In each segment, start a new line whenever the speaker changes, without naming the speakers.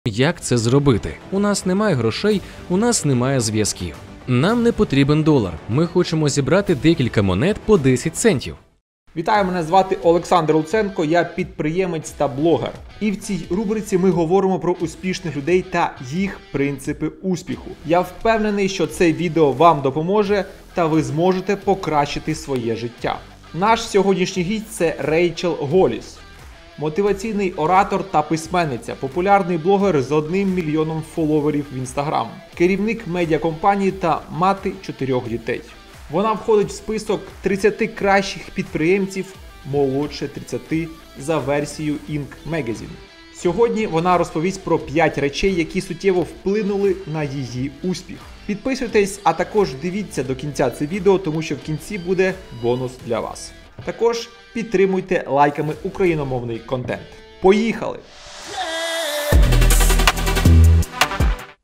Як це зробити? У нас немає грошей, у нас немає зв'язків. Нам не потрібен долар. Ми хочемо зібрати декілька монет по 10 центів.
Вітаю, мене звати Олександр Луценко, я підприємець та блогер. І в цій рубриці ми говоримо про успішних людей та їх принципи успіху. Я впевнений, що це відео вам допоможе та ви зможете покращити своє життя. Наш сьогоднішній гість – це Рейчел Голліс. Мотиваційний оратор та письменниця, популярний блогер з 1 мільйоном фоловерів в Instagram, керівник медіакомпанії та мати 4 дітей. Вона входить в список 30 кращих підприємців молодше 30 за версією Inc. Magazine. Сьогодні вона розповість про 5 речей, які суттєво вплинули на її успіх. Підписуйтесь, а також дивіться до кінця це відео, тому що в кінці буде бонус для вас. Також підтримуйте лайками україномовний контент. Поїхали!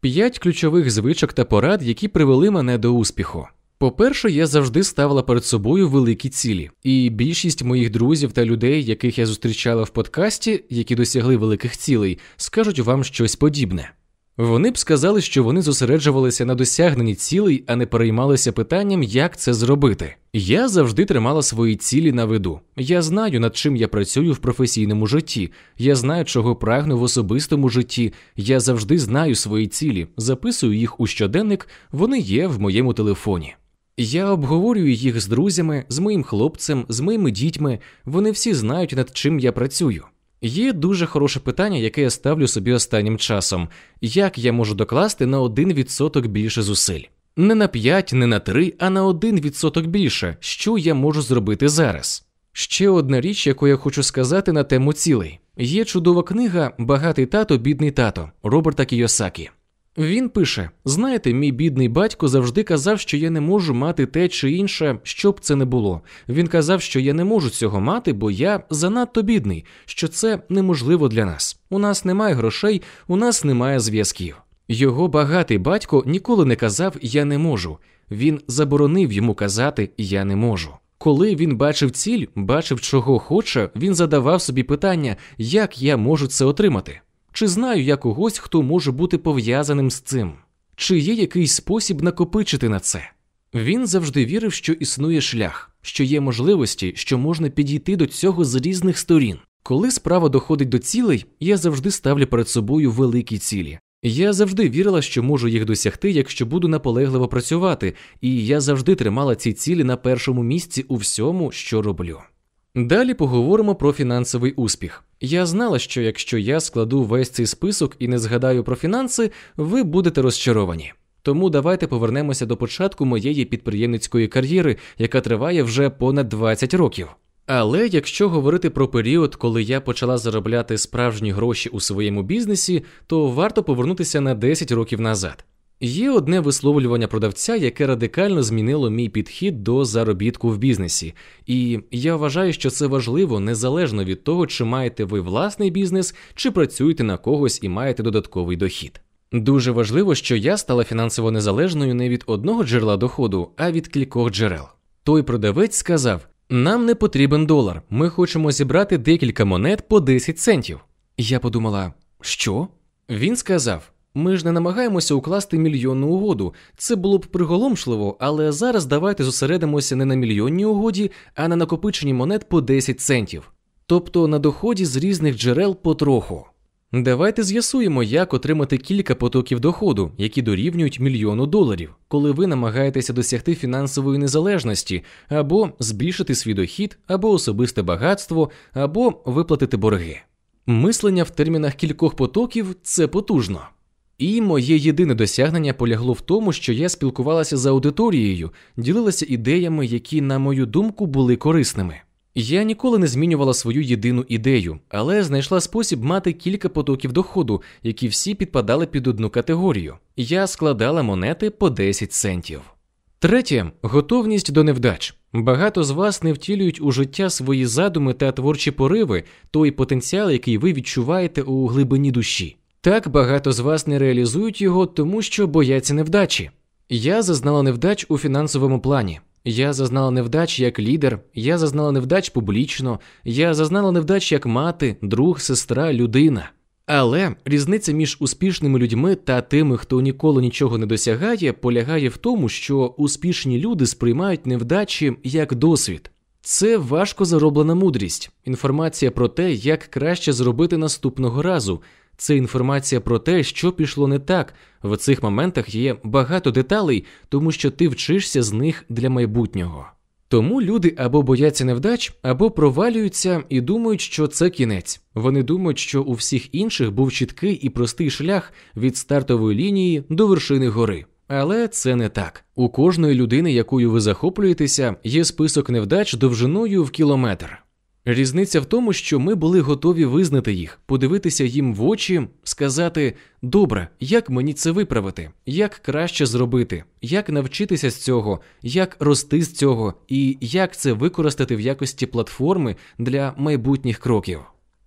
5 ключових звичок та порад, які привели мене до успіху. По-перше, я завжди ставила перед собою великі цілі. І більшість моїх друзів та людей, яких я зустрічала в подкасті, які досягли великих цілей, скажуть вам щось подібне. Вони б сказали, що вони зосереджувалися на досягненні цілей, а не переймалися питанням, як це зробити. Я завжди тримала свої цілі на виду. Я знаю, над чим я працюю в професійному житті. Я знаю, чого прагну в особистому житті. Я завжди знаю свої цілі, записую їх у щоденник, вони є в моєму телефоні. Я обговорюю їх з друзями, з моїм хлопцем, з моїми дітьми. Вони всі знають, над чим я працюю. Є дуже хороше питання, яке я ставлю собі останнім часом. Як я можу докласти на 1% більше зусиль? Не на 5, не на 3, а на 1% більше. Що я можу зробити зараз? Ще одна річ, яку я хочу сказати на тему цілей. Є чудова книга «Багатий тато, бідний тато» Роберта Кійосакі. Він пише: «Знаєте, мій бідний батько завжди казав, що я не можу мати те чи інше, що б це не було. Він казав, що я не можу цього мати, бо я занадто бідний, що це неможливо для нас. У нас немає грошей, у нас немає зв'язків». Його багатий батько ніколи не казав «я не можу». Він заборонив йому казати «я не можу». Коли він бачив ціль, бачив, чого хоче, він задавав собі питання «як я можу це отримати?» Чи знаю я когось, хто може бути пов'язаним з цим? Чи є якийсь спосіб накопичити на це? Він завжди вірив, що існує шлях, що є можливості, що можна підійти до цього з різних сторін. Коли справа доходить до цілей, я завжди ставлю перед собою великі цілі. Я завжди вірила, що можу їх досягти, якщо буду наполегливо працювати, і я завжди тримала ці цілі на першому місці у всьому, що роблю. Далі поговоримо про фінансовий успіх. Я знала, що якщо я складу весь цей список і не згадаю про фінанси, ви будете розчаровані. Тому давайте повернемося до початку моєї підприємницької кар'єри, яка триває вже понад 20 років. Але якщо говорити про період, коли я почала заробляти справжні гроші у своєму бізнесі, то варто повернутися на 10 років назад. Є одне висловлювання продавця, яке радикально змінило мій підхід до заробітку в бізнесі. І я вважаю, що це важливо незалежно від того, чи маєте ви власний бізнес, чи працюєте на когось і маєте додатковий дохід. Дуже важливо, що я стала фінансово незалежною не від одного джерела доходу, а від кількох джерел. Той продавець сказав: «Нам не потрібен долар, ми хочемо зібрати декілька монет по 10 центів». Я подумала: «Що?» Він сказав: «Ми ж не намагаємося укласти мільйонну угоду. Це було б приголомшливо, але зараз давайте зосередимося не на мільйонній угоді, а на накопиченні монет по 10 центів. Тобто на доході з різних джерел потроху. Давайте з'ясуємо, як отримати кілька потоків доходу, які дорівнюють $1 мільйон, коли ви намагаєтеся досягти фінансової незалежності, або збільшити свій дохід, або особисте багатство, або виплатити борги». Мислення в термінах кількох потоків – це потужно. І моє єдине досягнення полягло в тому, що я спілкувалася з аудиторією, ділилася ідеями, які, на мою думку, були корисними. Я ніколи не змінювала свою єдину ідею, але знайшла спосіб мати кілька потоків доходу, які всі підпадали під одну категорію. Я складала монети по 10 центів. Третє – готовність до невдач. Багато з вас не втілюють у життя свої задуми та творчі пориви, той потенціал, який ви відчуваєте у глибині душі. Так багато з вас не реалізують його, тому що бояться невдачі. Я зазнала невдач у фінансовому плані. Я зазнала невдач як лідер, я зазнала невдач публічно, я зазнала невдач як мати, друг, сестра, людина. Але різниця між успішними людьми та тими, хто ніколи нічого не досягає, полягає в тому, що успішні люди сприймають невдачі як досвід. Це важко зароблена мудрість, інформація про те, як краще зробити наступного разу. Це інформація про те, що пішло не так. В цих моментах є багато деталей, тому що ти вчишся з них для майбутнього. Тому люди або бояться невдач, або провалюються і думають, що це кінець. Вони думають, що у всіх інших був чіткий і простий шлях від стартової лінії до вершини гори. Але це не так. У кожної людини, якою ви захоплюєтеся, є список невдач довжиною в кілометр. Різниця в тому, що ми були готові визнати їх, подивитися їм в очі, сказати «Добре, як мені це виправити? Як краще зробити? Як навчитися з цього? Як рости з цього? І як це використати в якості платформи для майбутніх кроків?»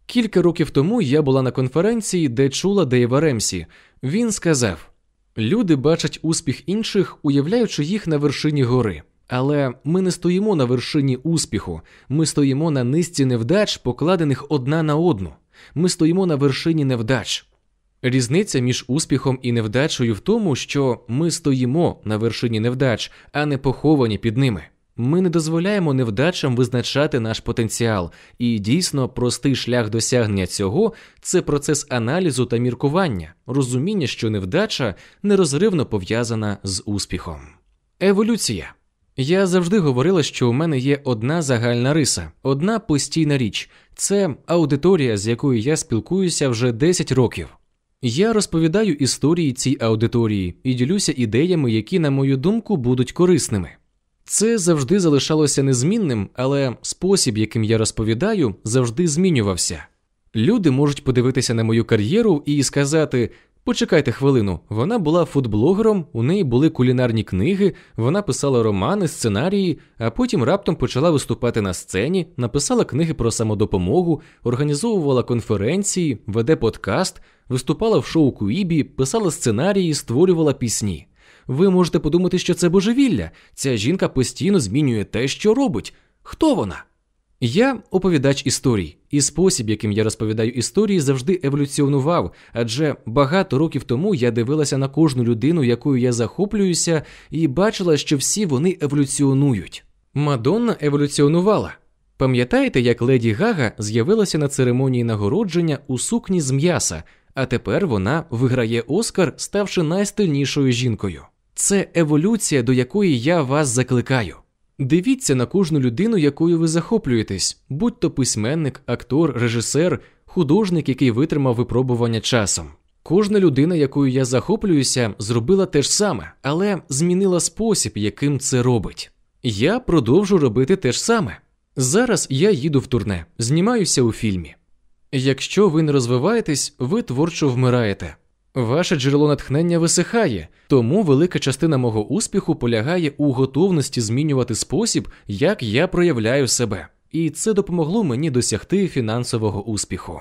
Кілька років тому я була на конференції, де чула Дейва Ремсі. Він сказав: «Люди бачать успіх інших, уявляючи їх на вершині гори. Але ми не стоїмо на вершині успіху, ми стоїмо на низці невдач, покладених одна на одну. Ми стоїмо на вершині невдач». Різниця між успіхом і невдачею в тому, що ми стоїмо на вершині невдач, а не поховані під ними. Ми не дозволяємо невдачам визначати наш потенціал, і дійсно простий шлях досягнення цього – це процес аналізу та міркування, розуміння, що невдача нерозривно пов'язана з успіхом. Еволюція. Я завжди говорила, що у мене є одна загальна риса, одна постійна річ – це аудиторія, з якою я спілкуюся вже 10 років. Я розповідаю історії цій аудиторії і ділюся ідеями, які, на мою думку, будуть корисними. Це завжди залишалося незмінним, але спосіб, яким я розповідаю, завжди змінювався. Люди можуть подивитися на мою кар'єру і сказати: «Почекайте хвилину, вона була фудблогером, у неї були кулінарні книги, вона писала романи, сценарії, а потім раптом почала виступати на сцені, написала книги про самодопомогу, організовувала конференції, веде подкаст, виступала в шоу Куїбі, писала сценарії, створювала пісні». Ви можете подумати, що це божевілля. Ця жінка постійно змінює те, що робить. Хто вона? Я оповідач історій, і спосіб, яким я розповідаю історії, завжди еволюціонував, адже багато років тому я дивилася на кожну людину, якою я захоплююся, і бачила, що всі вони еволюціонують. Мадонна еволюціонувала. Пам'ятаєте, як Леді Гага з'явилася на церемонії нагородження у сукні з м'яса, а тепер вона виграє Оскар, ставши найстильнішою жінкою? Це еволюція, до якої я вас закликаю. Дивіться на кожну людину, якою ви захоплюєтесь, будь-то письменник, актор, режисер, художник, який витримав випробування часом. Кожна людина, якою я захоплююся, зробила те ж саме, але змінила спосіб, яким це робить. Я продовжу робити те ж саме. Зараз я їду в турне, знімаюся у фільмі. Якщо ви не розвиваєтесь, ви творчо вмираєте. Ваше джерело натхнення висихає, тому велика частина мого успіху полягає у готовності змінювати спосіб, як я проявляю себе. І це допомогло мені досягти фінансового успіху.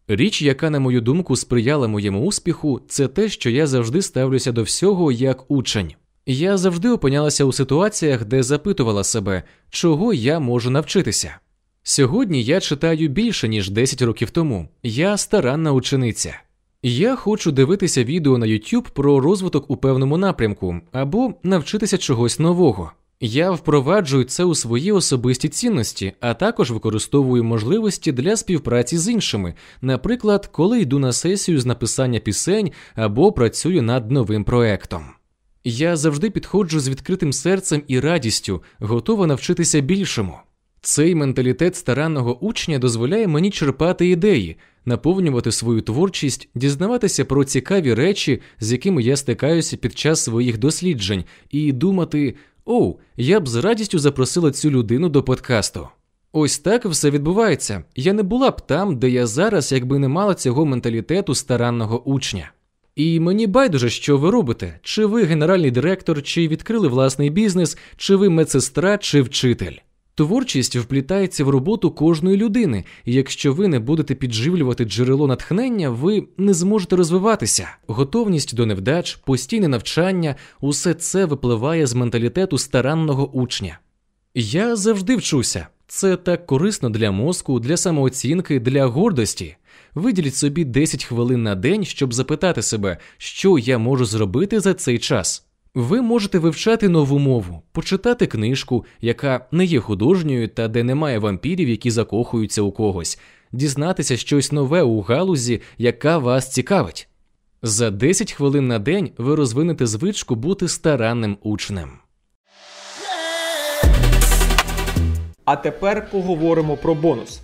Річ, яка, на мою думку, сприяла моєму успіху, це те, що я завжди ставлюся до всього як учень. Я завжди опинялася у ситуаціях, де запитувала себе, чого я можу навчитися. Сьогодні я читаю більше, ніж 10 років тому. Я старанна учениця. Я хочу дивитися відео на YouTube про розвиток у певному напрямку або навчитися чогось нового. Я впроваджую це у свої особисті цінності, а також використовую можливості для співпраці з іншими, наприклад, коли йду на сесію з написання пісень або працюю над новим проектом. Я завжди підходжу з відкритим серцем і радістю, готова навчитися більшому. Цей менталітет старанного учня дозволяє мені черпати ідеї, наповнювати свою творчість, дізнаватися про цікаві речі, з якими я стикаюся під час своїх досліджень, і думати: «Оу, я б з радістю запросила цю людину до подкасту». Ось так все відбувається. Я не була б там, де я зараз, якби не мала цього менталітету старанного учня. І мені байдуже, що ви робите. Чи ви генеральний директор, чи відкрили власний бізнес, чи ви медсестра, чи вчитель. Творчість вплітається в роботу кожної людини, і якщо ви не будете підживлювати джерело натхнення, ви не зможете розвиватися. Готовність до невдач, постійне навчання – усе це випливає з менталітету старанного учня. Я завжди вчуся. Це так корисно для мозку, для самооцінки, для гордості. Виділіть собі 10 хвилин на день, щоб запитати себе, що я можу зробити за цей час. Ви можете вивчати нову мову, почитати книжку, яка не є художньою та де немає вампірів, які закохуються у когось, дізнатися щось нове у галузі, яка вас цікавить. За 10 хвилин на день ви розвинете звичку бути старанним учнем.
А тепер поговоримо про бонус.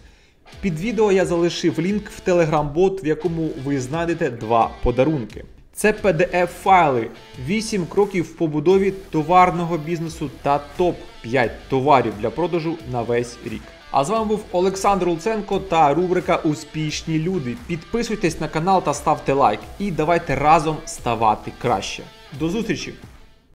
Під відео я залишив лінк в Telegram-бот, в якому ви знайдете 2 подарунки. Це PDF-файли, 8 кроків в побудові товарного бізнесу та топ-5 товарів для продажу на весь рік. А з вами був Олександр Луценко та рубрика «Успішні люди». Підписуйтесь на канал та ставте лайк. І давайте разом ставати краще. До зустрічі!